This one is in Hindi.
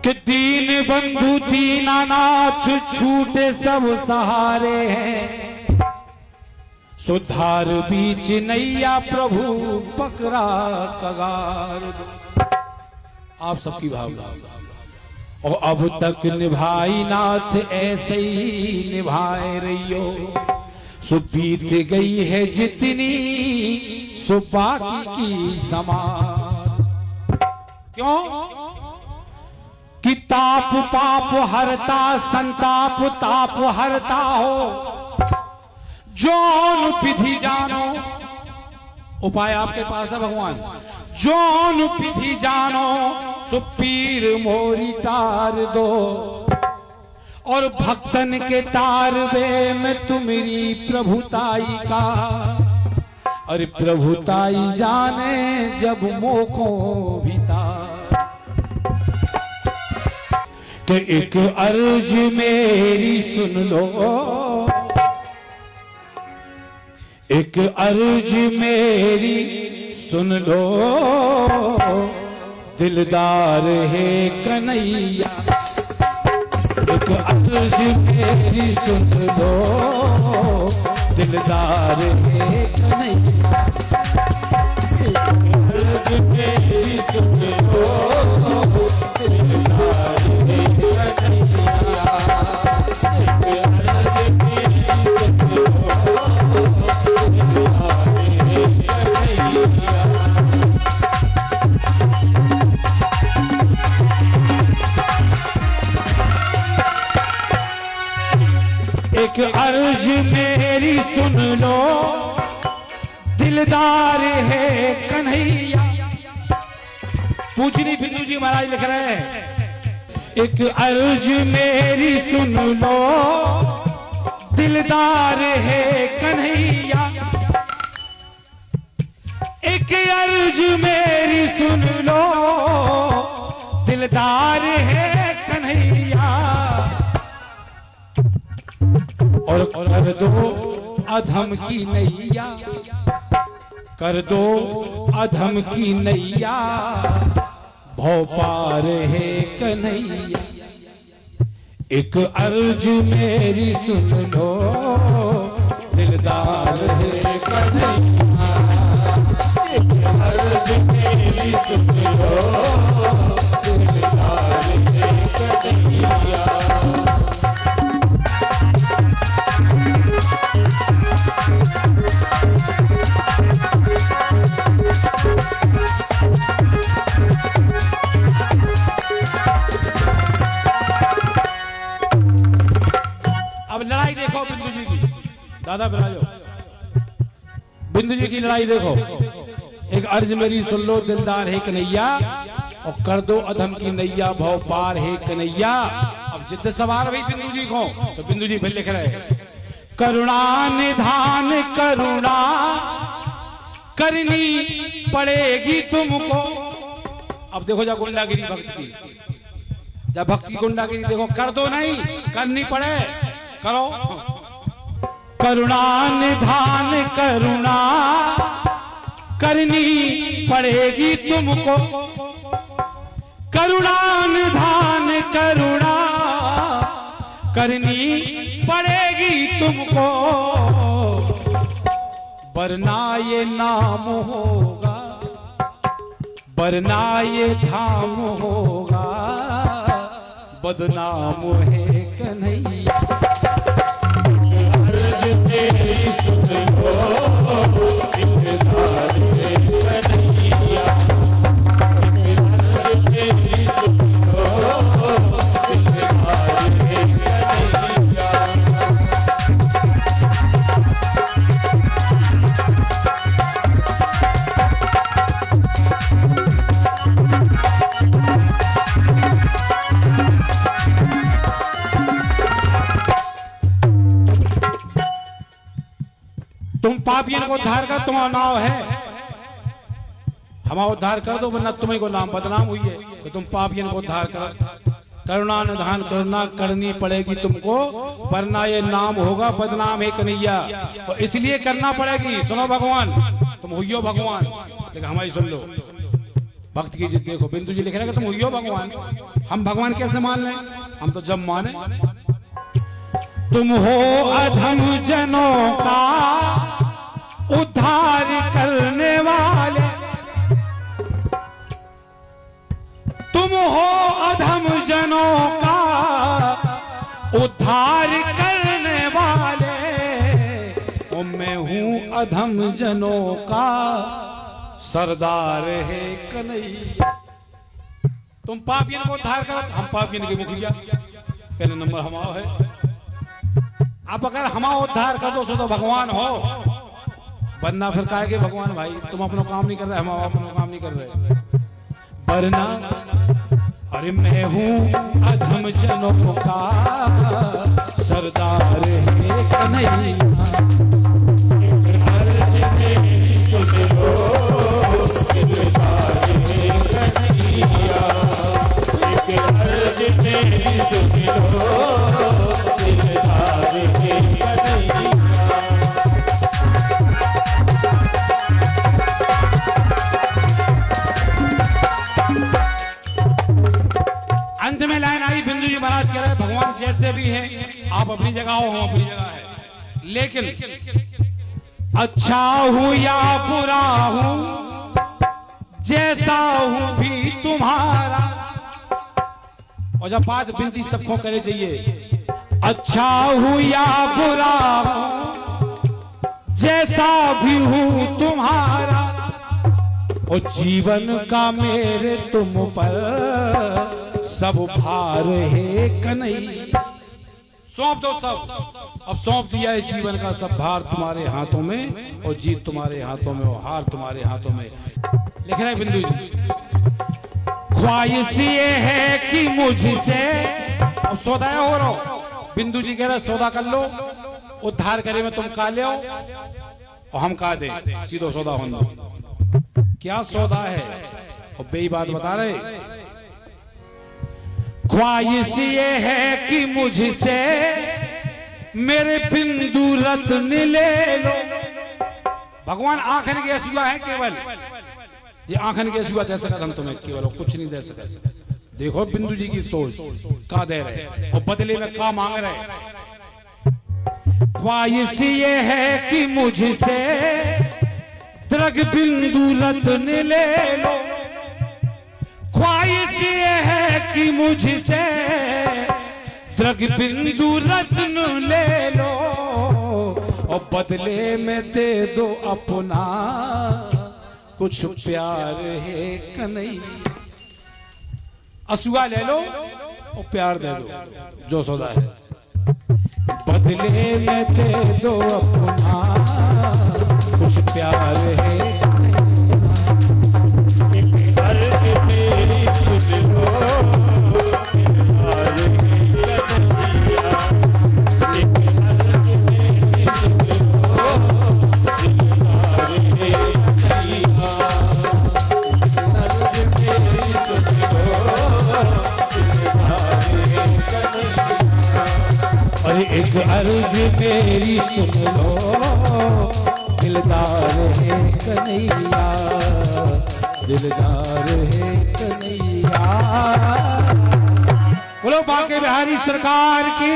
कि दीन बंधु दीनानाथ छूटे सब सहारे हैं, सुधार बीच नैया प्रभु पकड़ा कगार। आप सबकी भावना और अब तक निभाई नाथ ऐसे ही निभाए रहियो, सो बीत गई है जितनी सो बाकी की समान। क्यों कि ताप पाप हरता संताप ताप हरता हो, जौन विधि जानो। उपाय आपके पास है भगवान। जौन विधि जानो सो पीर मोरी तार दो, और भक्तन के तारवे में तुम्हारी प्रभुताई का। अरे प्रभुताई जाने जब मोखों भीतर, कि एक अर्ज मेरी सुन लो, एक अर्ज मेरी सुन लो, दिलदार है कन्हैया। एक अर्ज मेरी सुन लो, दिलदार है कन्हैया। अर्ज मेरी सुन लो, दिलदार है कन्हैया। अर्ज मेरी सुन लो, दिलदार है कन्हैया। एक अर्ज मेरी सुन लो, दिलदार है कन्हैया। पूजनी बिंदु जी महाराज लिख रहे हैं, एक अर्ज मेरी सुन लो, दिलदार है कन्हैया। एक अर्ज मेरी सुन लो, दिलदार है कन्हैया। और कर दो अधम की नैया, कर दो अधम की नैया, भव पार है कन्हैया। एक अर्ज मेरी सुन लो, दिलदार है कन्हैया। एक अर्ज मेरी सुन लो, दिलदार है कन्हैया। अब लड़ाई देखो बिंदु जी की, दादा बनाओ बिंदु जी की लड़ाई देखो। एक अर्ज मेरी सुन लो, दिलदार है कन्हैया, और कर दो अधम की नैया, भव पार है कन्हैया। अब जिद्द सवार भाई बिंदु जी को, तो बिंदु जी फिर लिख रहे हैं, करुणा निधान करुणा करनी पड़ेगी तुमको। अब देखो जा गुंडागिरी भक्त की, जब भक्त की गुंडागिरी देखो, कर दो नहीं करनी पड़े, करो। करुणा निधान करुणा करनी पड़ेगी तुमको, करुणा निधान करुणा करनी पड़ेगी तुमको। वरना ये नाम होगा, वरना ये धाम होगा, बदनाम है कन्हैया। अर्ज तेरी सुन लो, दिलदार है कन्हैया। अर्ज तेरी सुन लो, दिलदार है कन्हैया। तुम पापियों को उद्धार कर, तुम्हारा नाम है, हमारा उद्धार कर दो, वरना तुम्हें को नाम बदनाम हुई है कि तुम पापियों को उद्धार कर। करुणा निधान करुणा करनी पड़ेगी तुमको, वरना ये नाम होगा बदनाम है कन्हैया। तो इसलिए करना पड़ेगी। सुनो भगवान, तुम हुइयो भगवान, लेकिन हमारी सुन लो। भक्त की जिद देखो। बिंदु जी लिख रहे हैं कि तुम हुई हो भगवान, हम भगवान कैसे मान लें? हम तो जब माने तुम हो अधम जनों का उद्धार करने वाले, तुम हो अधम जनों का उद्धार करने वाले, और मैं हूं अधम जनों का सरदार है कन्हैया। तुम पापियन को उद्धार करो, हम पापियन के मुखिया, पहले नंबर हमारा है। अब अगर हमारा उद्धार कर दो तो भगवान हो, वरना फिर काहे के भगवान भाई, तुम अपना काम नहीं कर रहे, हम अपना काम नहीं कर रहे। वरना अरे मैं हूँ अधम जनों का सरदार है कन्हैया। अंत में लाइन आई, बिंदु जी महाराज कह रहे भगवान जैसे भी हैं आप अपनी जगह हो, हम अपनी जगह है, लेकिन अच्छा हूं या बुरा हूं जैसा हूं भी तुम्हारा। और जब बात बिनती सबको करनी चाहिए, अच्छा हूं या बुरा हूं जैसा भी हूं तुम्हारा, और जीवन का मेरे तुम पर सब भार है कन्हैया। सौंप दो सब, अब सौंप दिया है जीवन का सब भार तुम्हारे हाथों में, और जीत तुम्हारे हाथों में, और हार तुम्हारे हाथों में। लिख रहे बिंदु जी, ख्वाहिश ये है कि मुझसे, अब सौदा हो रहा हो, बिंदु जी कह रहे सौदा कर लो, उद्धार करे में तुम का ले और हम का दे, सीधो सौदा होना। क्या सौदा है? और बेई बात बता रहे, ख्वाहिश ये है कि मुझसे मेरे बिंदु रत्न ले लो। भगवान आंखन के सिवा है केवल, ये आंखन के सिवा दे सकता हम तुम्हें केवल, कुछ नहीं दे सकते। देखो बिंदु जी की सोच का दे रहे और बदले में का मांग रहे। ख्वाहिश ये है कि मुझसे दृग बिंदु रत्न ले लो, ख्वाहिश ये है कि मुझसे दृग बिंदु रत्न ले लो, और बदले में दे दो अपना कुछ प्यार है कन्हैया। असुआ ले लो और प्यार दे दो, जो सौदा है। बदले में दे दो अपना कुछ प्यार है एक अर्ज मेरी सुन लो, दिलदार है कन्हैया, दिलदार है कन्हैया। बोलो बांके बिहारी सरकार की।